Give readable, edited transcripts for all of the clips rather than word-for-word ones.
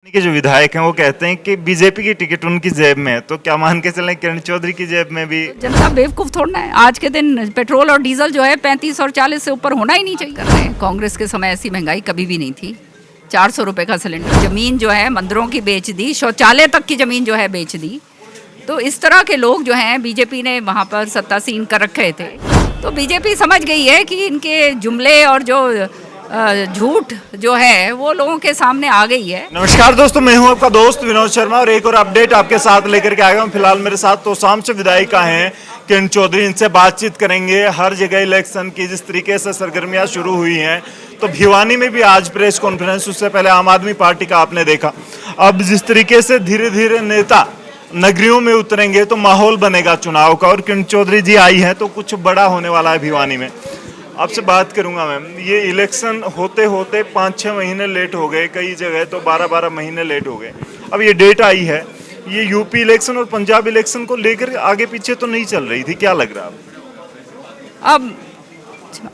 के जो विधायक हैं वो कहते हैं कि बीजेपी की टिकट उनकी जेब में है, तो क्या मान के चलें किरण चौधरी की जेब में भी? जनता बेवकूफ़ थोड़ा है। आज के दिन पेट्रोल और डीजल जो है 35 और 40 से ऊपर होना ही नहीं चाहिए। कर रहे हैं कांग्रेस के समय ऐसी महंगाई कभी भी नहीं थी। 400 रुपये का सिलेंडर, ज़मीन जो है मंदिरों की बेच दी, शौचालय तक की ज़मीन जो है बेच दी। तो इस तरह के लोग जो हैं बीजेपी ने वहाँ पर सत्तासीन कर रखे थे। तो बीजेपी समझ गई है कि इनके जुमले और जो झूठ जो है वो लोगों के सामने आ गई है। नमस्कार दोस्तों, मैं हूं आपका दोस्त विनोद शर्मा और एक और अपडेट आपके साथ लेकर के आ गया हूं। फिलहाल मेरे साथ तो शाम से विधायिका हैं किरण चौधरी, इनसे बातचीत करेंगे। हर जगह इलेक्शन की जिस तरीके से सरगर्मियां शुरू हुई हैं, तो भिवानी में भी आज प्रेस कॉन्फ्रेंस, उससे पहले आम आदमी पार्टी का आपने देखा। अब जिस तरीके से धीरे धीरे नेता नगरियों में उतरेंगे तो माहौल बनेगा चुनाव का, और किरण चौधरी जी आई है तो कुछ बड़ा होने वाला है भिवानी में। आपसे बात करूंगा मैम, ये इलेक्शन होते होते 5-6 महीने लेट हो गए, कई जगह तो 12-12 महीने लेट हो गए। अब ये डेट आई है, ये यूपी इलेक्शन और पंजाब इलेक्शन को लेकर आगे पीछे तो नहीं चल रही थी, क्या लग रहा है अब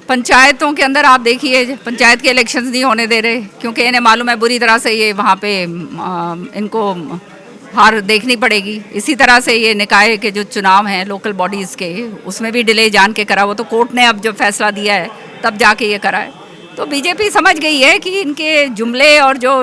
पंचायतों के अंदर आप देखिए, पंचायत के इलेक्शंस नहीं होने दे रहे क्योंकि इन्हें मालूम है बुरी तरह से ये वहाँ पे इनको हार देखनी पड़ेगी। इसी तरह से ये निकाय के जो चुनाव हैं लोकल बॉडीज़ के, उसमें भी डिले जान के करा। वो तो कोर्ट ने अब जो फैसला दिया है तब जाके ये करा है। तो बीजेपी समझ गई है कि इनके जुमले और जो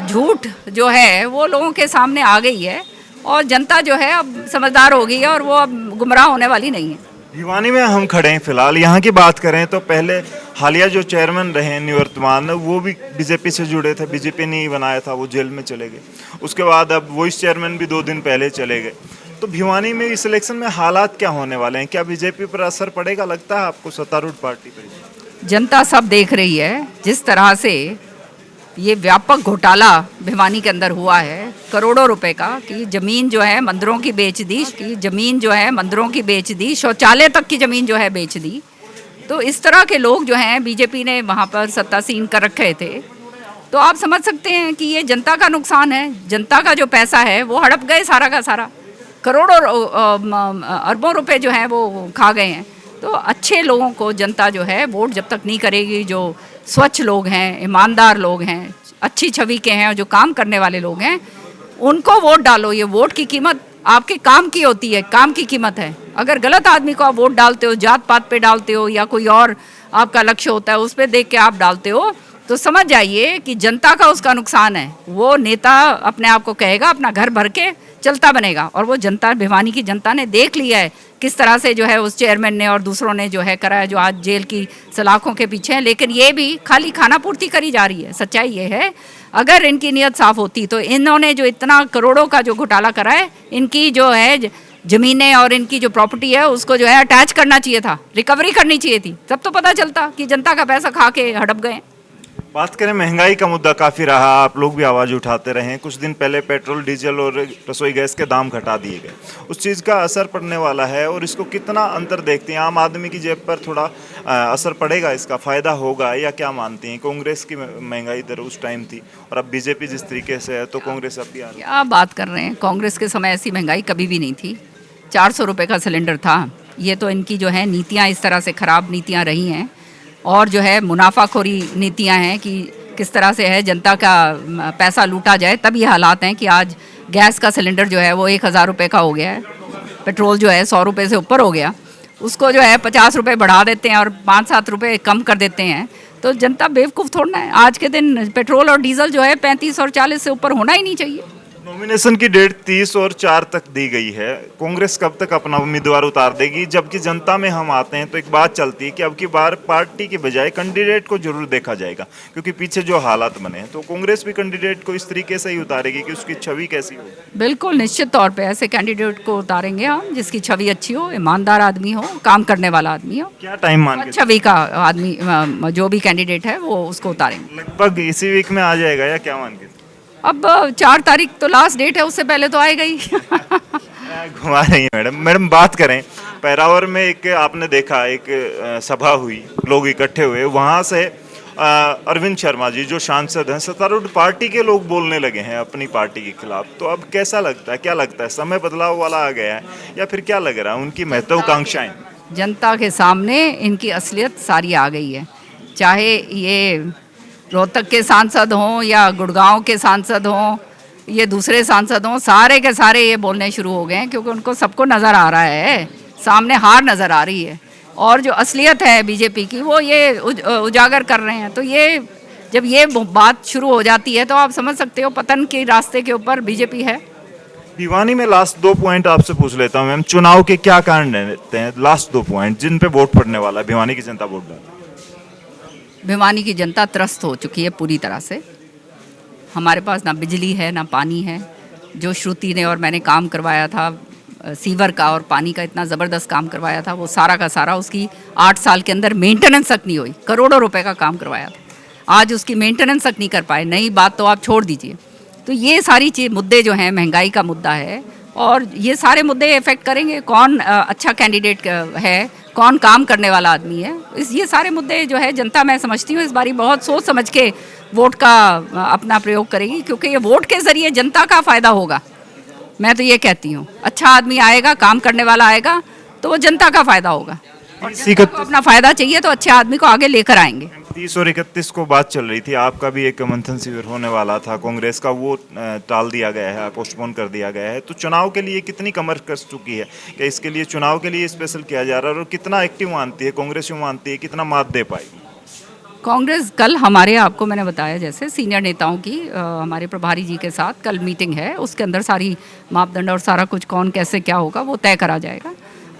झूठ जो है वो लोगों के सामने आ गई है, और जनता जो है अब समझदार हो गई है और वो अब गुमराह होने वाली नहीं है। भिवानी में हम खड़े हैं फिलहाल। यहाँ की बात करें तो पहले हालिया जो चेयरमैन रहे निवर्तमान, वो भी बीजेपी से जुड़े थे, बीजेपी ने ही बनाया था, वो जेल में चले गए। उसके बाद अब वाइस चेयरमैन भी 2 दिन पहले चले गए। तो भिवानी में इस इलेक्शन में हालात क्या होने वाले हैं? क्या बीजेपी पर असर पड़ेगा, लगता है आपको, सत्तारूढ़ पार्टी पर? जनता सब देख रही है जिस तरह से ये व्यापक घोटाला भिवानी के अंदर हुआ है, करोड़ों रुपए का, कि ज़मीन जो है मंदिरों की बेच दी, कि ज़मीन जो है मंदिरों की बेच दी, शौचालय तक की ज़मीन जो है बेच दी। तो इस तरह के लोग जो हैं बीजेपी ने वहाँ पर सत्तासीन कर रखे थे। तो आप समझ सकते हैं कि ये जनता का नुकसान है। जनता का जो पैसा है वो हड़प गए सारा का सारा, करोड़ों अरबों रुपए जो हैं वो खा गए हैं। तो अच्छे लोगों को जनता जो है वोट जब तक नहीं करेगी, जो स्वच्छ लोग हैं, ईमानदार लोग हैं, अच्छी छवि के हैं और जो काम करने वाले लोग हैं, उनको वोट डालो। ये वोट की कीमत आपके काम की होती है, काम की कीमत है। अगर गलत आदमी को आप वोट डालते हो, जात पात पे डालते हो या कोई और आपका लक्ष्य होता है उस पर देख के आप डालते हो, तो समझ जाइए कि जनता का उसका नुकसान है। वो नेता अपने आप को कहेगा अपना घर भर के चलता बनेगा, और वो जनता, भिवानी की जनता ने देख लिया है किस तरह से जो है उस चेयरमैन ने और दूसरों ने जो है करा है, जो आज जेल की सलाखों के पीछे हैं। लेकिन ये भी खाली खाना पूर्ति करी जा रही है। सच्चाई ये है, अगर इनकी नीयत साफ होती तो इन्होंने जो इतना करोड़ों का जो घोटाला करा है, इनकी जो है ज़मीनें और इनकी जो प्रॉपर्टी है उसको जो है अटैच करना चाहिए था, रिकवरी करनी चाहिए थी, तब तो पता चलता कि जनता का पैसा खा के हड़प गए। बात करें, महंगाई का मुद्दा काफ़ी रहा, आप लोग भी आवाज़ उठाते रहे। कुछ दिन पहले पेट्रोल, डीजल और रसोई गैस के दाम घटा दिए गए, उस चीज़ का असर पड़ने वाला है। और इसको कितना अंतर देखते हैं? आम आदमी की जेब पर थोड़ा असर पड़ेगा, इसका फ़ायदा होगा, या क्या मानती हैं? कांग्रेस की महंगाई दर उस टाइम थी और अब बीजेपी जिस तरीके से है, तो कांग्रेस अब भी आ रही है। क्या बात कर रहे हैं? कांग्रेस के समय ऐसी महंगाई कभी भी नहीं थी। 400 रुपये का सिलेंडर था। ये तो इनकी जो है नीतियाँ इस तरह से ख़राब नीतियाँ रही हैं, और जो है मुनाफाखोरी नीतियाँ हैं कि किस तरह से है जनता का पैसा लूटा जाए। तब ये हालात हैं कि आज गैस का सिलेंडर जो है वो 1000 रुपये का हो गया है, पेट्रोल जो है 100 रुपये से ऊपर हो गया, उसको जो है 50 रुपये बढ़ा देते हैं और 5-7 रुपये कम कर देते हैं। तो जनता बेवकूफ़ थोड़ा है। आज के दिन पेट्रोल और डीजल जो है 35 और 40 से ऊपर होना ही नहीं चाहिए। नॉमिनेशन की डेट 30 और 4 तक दी गई है। कांग्रेस कब तक अपना उम्मीदवार उतार देगी? जबकि जनता में हम आते हैं तो एक बात चलती है कि अब की बार पार्टी के बजाय कैंडिडेट को जरूर देखा जाएगा, क्योंकि पीछे जो हालात बने हैं। तो कांग्रेस भी कैंडिडेट को इस तरीके से ही उतारेगी कि उसकी छवि कैसी हो? बिल्कुल निश्चित तौर पे ऐसे कैंडिडेट को उतारेंगे हम जिसकी छवि अच्छी हो, ईमानदार आदमी हो, काम करने वाला आदमी हो। क्या टाइम मान के? छवि का आदमी जो भी कैंडिडेट है वो उसको उतारेंगे। लगभग इसी वीक में आ जाएगा या क्या मान के? अब 4 तारीख तो लास्ट डेट है, उससे पहले तो आएगा ही। घुमा रही है मैडम। बात करें, पैरावर में एक आपने देखा, एक सभा हुई, लोग इकट्ठे हुए, वहाँ से अरविंद शर्मा जी जो सांसद हैं, सत्तारूढ़ पार्टी के लोग बोलने लगे हैं अपनी पार्टी के खिलाफ। तो अब कैसा लगता है, क्या लगता है, समय बदलाव वाला आ गया है या फिर क्या लग रहा है, उनकी महत्वाकांक्षाएं? जनता के सामने इनकी असलियत सारी आ गई है। चाहे ये रोहतक के सांसद हों या गुड़गांव के सांसद हों, ये दूसरे सांसद हों, सारे के सारे ये बोलने शुरू हो गए हैं क्योंकि उनको सबको नज़र आ रहा है, सामने हार नज़र आ रही है और जो असलियत है बीजेपी की वो ये उजागर कर रहे हैं। तो ये जब ये बात शुरू हो जाती है तो आप समझ सकते हो पतन के रास्ते के ऊपर बीजेपी है। भिवानी में लास्ट 2 पॉइंट आपसे पूछ लेता हूँ मैम, चुनाव के क्या कारण रहते हैं, लास्ट 2 पॉइंट जिन पे वोट पड़ने वाला है, भिवानी की जनता वोट डाले? भिवानी की जनता त्रस्त हो चुकी है पूरी तरह से। हमारे पास ना बिजली है ना पानी है। जो श्रुति ने और मैंने काम करवाया था सीवर का और पानी का, इतना ज़बरदस्त काम करवाया था, वो सारा का सारा उसकी 8 साल के अंदर मेंटेनेंस तक नहीं हुई। करोड़ों रुपए का काम करवाया था, आज उसकी मेंटेनेंस तक नहीं कर पाए। नई बात तो आप छोड़ दीजिए। तो ये सारी चीज़ मुद्दे जो हैं, महंगाई का मुद्दा है और ये सारे मुद्दे इफेक्ट करेंगे कौन अच्छा कैंडिडेट है, कौन काम करने वाला आदमी है। ये सारे मुद्दे जो है जनता, मैं समझती हूँ इस बारी बहुत सोच समझ के वोट का अपना प्रयोग करेगी क्योंकि ये वोट के ज़रिए जनता का फ़ायदा होगा। मैं तो ये कहती हूँ अच्छा आदमी आएगा, काम करने वाला आएगा तो वो जनता का फ़ायदा होगा और जनता को अपना फ़ायदा चाहिए तो अच्छे आदमी को आगे लेकर आएंगे। 30 और 31 को बात चल रही थी, आपका भी एक मंथन शिविर होने वाला था कांग्रेस का, वो टाल दिया गया है, पोस्टपोन कर दिया गया है। तो चुनाव के लिए कितनी कमर कस चुकी है कि इसके लिए चुनाव के लिए स्पेशल किया जा रहा है और कितना एक्टिव मानती है कांग्रेस, यूँ मानती है कितना मात दे पाएगी कांग्रेस? कल हमारे, आपको मैंने बताया जैसे सीनियर नेताओं की हमारे प्रभारी जी के साथ कल मीटिंग है, उसके अंदर सारी मापदंड और सारा कुछ कौन कैसे क्या होगा वो तय करा जाएगा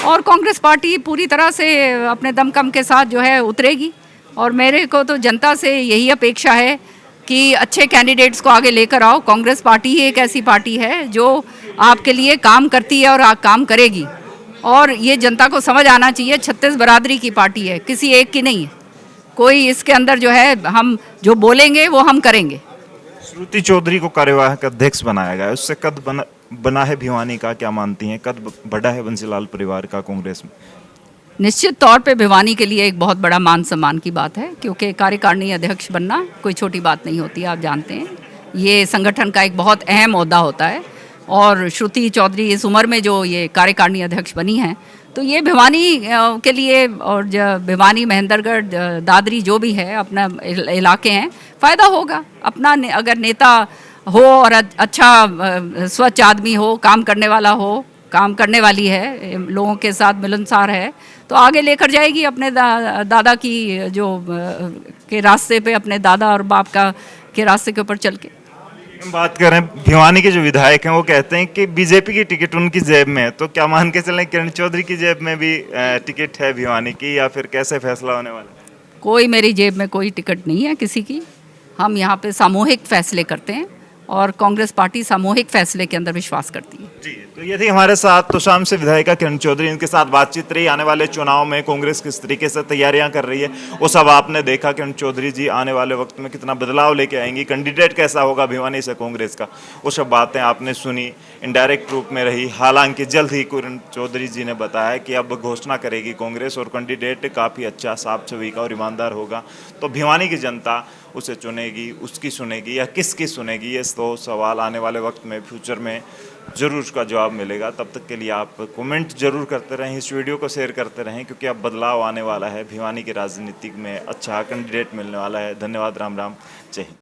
और कांग्रेस पार्टी पूरी तरह से अपने दमखम के साथ जो है उतरेगी। और मेरे को तो जनता से यही अपेक्षा है कि अच्छे कैंडिडेट्स को आगे लेकर आओ। कांग्रेस पार्टी ही एक ऐसी पार्टी है जो आपके लिए काम करती है और काम करेगी और ये जनता को समझ आना चाहिए 36 बरादरी की पार्टी है, किसी एक की नहीं है। कोई इसके अंदर जो है, हम जो बोलेंगे वो हम करेंगे। श्रुति चौधरी को कार्यवाहक अध्यक्ष बनाया गया है, उससे कद बना है भिवानी का, क्या मानती हैं कद बढ़ा है बंसीलाल परिवार का कांग्रेस में? निश्चित तौर पे भिवानी के लिए एक बहुत बड़ा मान सम्मान की बात है क्योंकि कार्यकारिणी अध्यक्ष बनना कोई छोटी बात नहीं होती, आप जानते हैं। ये संगठन का एक बहुत अहम ओहदा होता है और श्रुति चौधरी इस उम्र में जो ये कार्यकारिणी अध्यक्ष बनी हैं तो ये भिवानी के लिए और भिवानी, महेंद्रगढ़, दादरी जो भी है अपना इलाके हैं, फ़ायदा होगा। अपना अगर नेता हो और अच्छा स्वच्छ आदमी हो, काम करने वाला हो, काम करने वाली है, लोगों के साथ मिलनसार है तो आगे लेकर जाएगी अपने दादा की जो के रास्ते पे, अपने दादा और बाप का के रास्ते के ऊपर चल के। हम बात करें भिवानी के जो विधायक हैं वो कहते हैं कि बीजेपी की टिकट उनकी जेब में है, तो क्या मान के चलें किरण चौधरी की जेब में भी टिकट है भिवानी की, या फिर कैसे फैसला होने वाला है? कोई मेरी जेब में कोई टिकट नहीं है किसी की। हम यहाँ पे सामूहिक फैसले करते हैं और कांग्रेस पार्टी सामूहिक फैसले के अंदर विश्वास करती है। जी, तो ये थी हमारे साथ तोशाम से विधायिका किरण चौधरी, इनके साथ बातचीत रही। आने वाले चुनाव में कांग्रेस किस तरीके से तैयारियां कर रही है वो सब आपने देखा। किरण चौधरी जी आने वाले वक्त में कितना बदलाव लेके आएंगी, कैंडिडेट कैसा होगा भिवानी से कांग्रेस का, वो सब बातें आपने सुनी, इनडायरेक्ट रूप में रही। हालांकि जल्द ही किरण चौधरी जी ने बताया कि अब घोषणा करेगी कांग्रेस और कैंडिडेट काफ़ी अच्छा, साफ छवि का और ईमानदार होगा, तो भिवानी की जनता उसे चुनेगी, उसकी सुनेगी या किसकी सुनेगी, ये तो सवाल आने वाले वक्त में, फ्यूचर में ज़रूर उसका जवाब मिलेगा। तब तक के लिए आप कमेंट जरूर करते रहें, इस वीडियो को शेयर करते रहें, क्योंकि अब बदलाव आने वाला है। भिवानी की राजनीति में अच्छा कैंडिडेट मिलने वाला है। धन्यवाद, राम राम, जय हिंद।